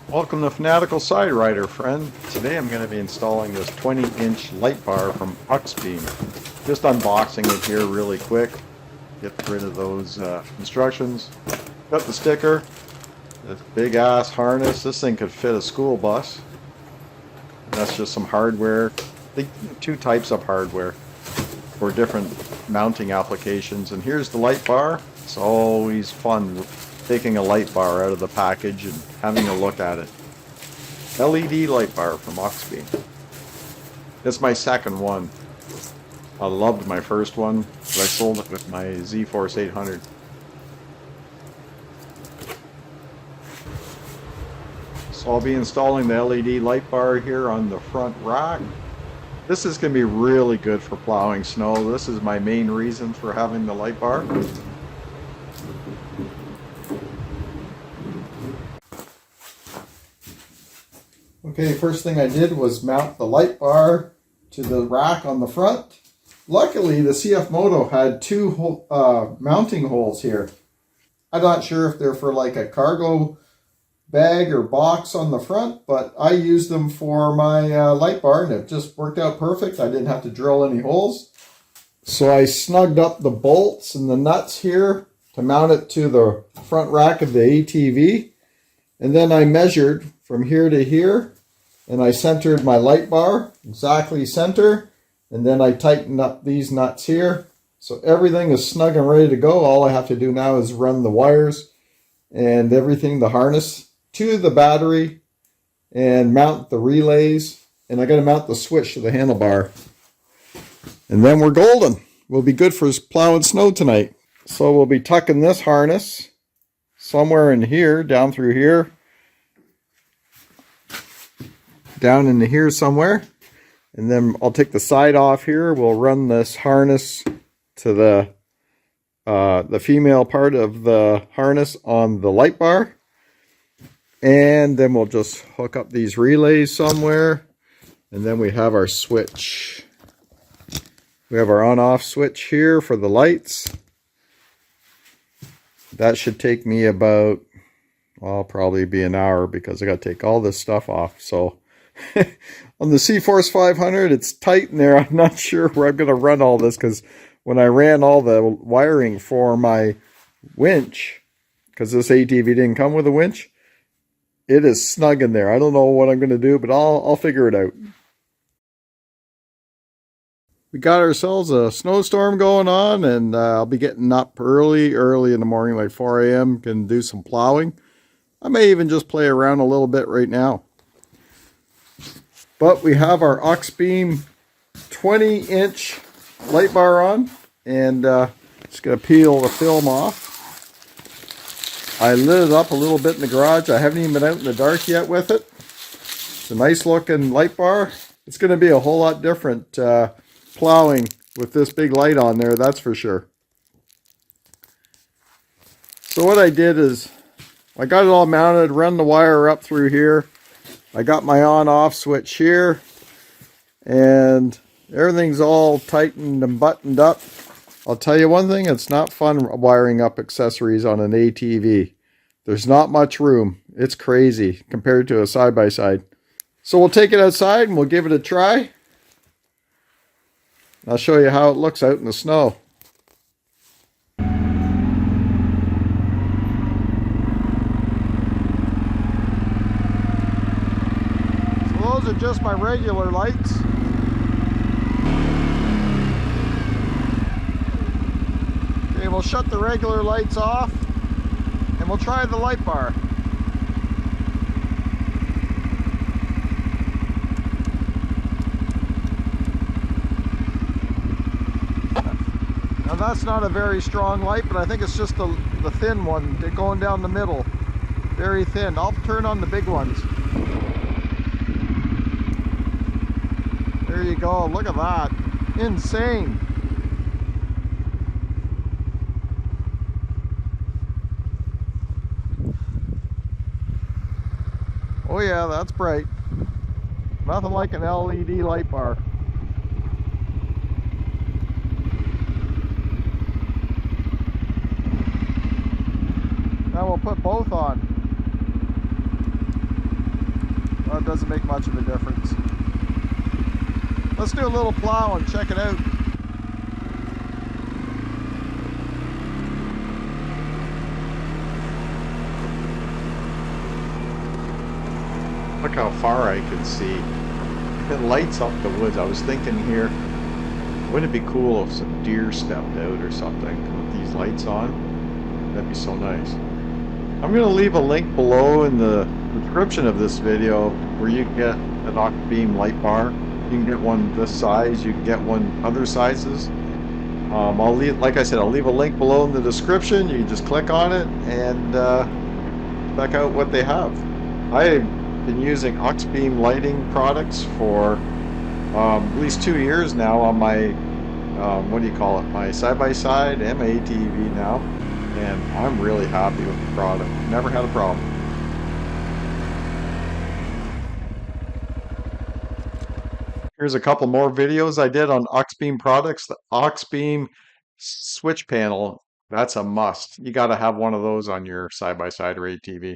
Welcome to Fanaticalsiderider, friend. Today I'm going to be installing this 20-inch light bar from Auxbeam. Just unboxing it here really quick. Get rid of those instructions. Got the sticker. This big ass harness. This thing could fit a school bus. And that's just some hardware. Two types of hardware for different mounting applications. And here's the light bar. It's always fun taking a light bar out of the package and having a look at it. LED light bar from Auxbeam. It's my second one. I loved my first one, but I sold it with my Zforce 800. So I'll be installing the LED light bar here on the front rack. This is going to be really good for plowing snow. This is my main reason for having the light bar. Okay, first thing I did was mount the light bar to the rack on the front. Luckily, the Cfmoto had two mounting holes here. I'm not sure if they're for like a cargo bag or box on the front, but I used them for my light bar and it just worked out perfect. I didn't have to drill any holes. So I snugged up the bolts and the nuts here to mount it to the front rack of the ATV. And then I measured from here to here. And I centered my light bar, exactly center, and then I tightened up these nuts here. So everything is snug and ready to go. All I have to do now is run the wires and everything, the harness, to the battery and mount the relays. And I got to mount the switch to the handlebar. And then we're golden. We'll be good for plowing snow tonight. So we'll be tucking this harness somewhere in here, down through here. Down into here somewhere, and then I'll take the side off here. We'll run this harness to the female part of the harness on the light bar, and then we'll just hook up these relays somewhere, and then we have our switch. We have our on-off switch here for the lights. That should take me about, well, probably be an hour because I got to take all this stuff off. So on the Zforce 500, it's tight in there. I'm not sure where I'm going to run all this because when I ran all the wiring for my winch, because this ATV didn't come with a winch, it is snug in there. I don't know what I'm going to do, but I'll figure it out. We got ourselves a snowstorm going on, and I'll be getting up early in the morning, like 4 a.m. Going to do some plowing. I may even just play around a little bit right now. But we have our Auxbeam 20-inch light bar on, and just going to peel the film off. I lit it up a little bit in the garage. I haven't even been out in the dark yet with it. It's a nice looking light bar. It's going to be a whole lot different plowing with this big light on there, that's for sure. So what I did is I got it all mounted, run the wire up through here. I got my on-off switch here, and everything's all tightened and buttoned up. I'll tell you one thing, it's not fun wiring up accessories on an ATV. There's not much room. It's crazy compared to a side-by-side. So we'll take it outside and we'll give it a try. I'll show you how it looks out in the snow. Those are just my regular lights. Okay, we'll shut the regular lights off and we'll try the light bar. Now that's not a very strong light, but I think it's just the thin one going down the middle. Very thin. I'll turn on the big ones. There you go, look at that. Insane. Oh yeah, that's bright. Nothing like an LED light bar. Now we'll put both on. That doesn't make much of a difference. Let's do a little plow and check it out. Look how far I can see. It lights up the woods. I was thinking here, wouldn't it be cool if some deer stepped out or something with these lights on? That'd be so nice. I'm going to leave a link below in the description of this video where you can get an Auxbeam light bar. You can get one this size, you can get one other sizes. I'll leave, like I said, I'll leave a link below in the description. You can just click on it and check out what they have. I've been using Auxbeam lighting products for at least 2 years now on my, what do you call it, my side-by-side and my ATV now. And I'm really happy with the product. Never had a problem. Here's a couple more videos I did on Auxbeam products. The Auxbeam switch panel, that's a must. You got to have one of those on your side-by-side or ATV.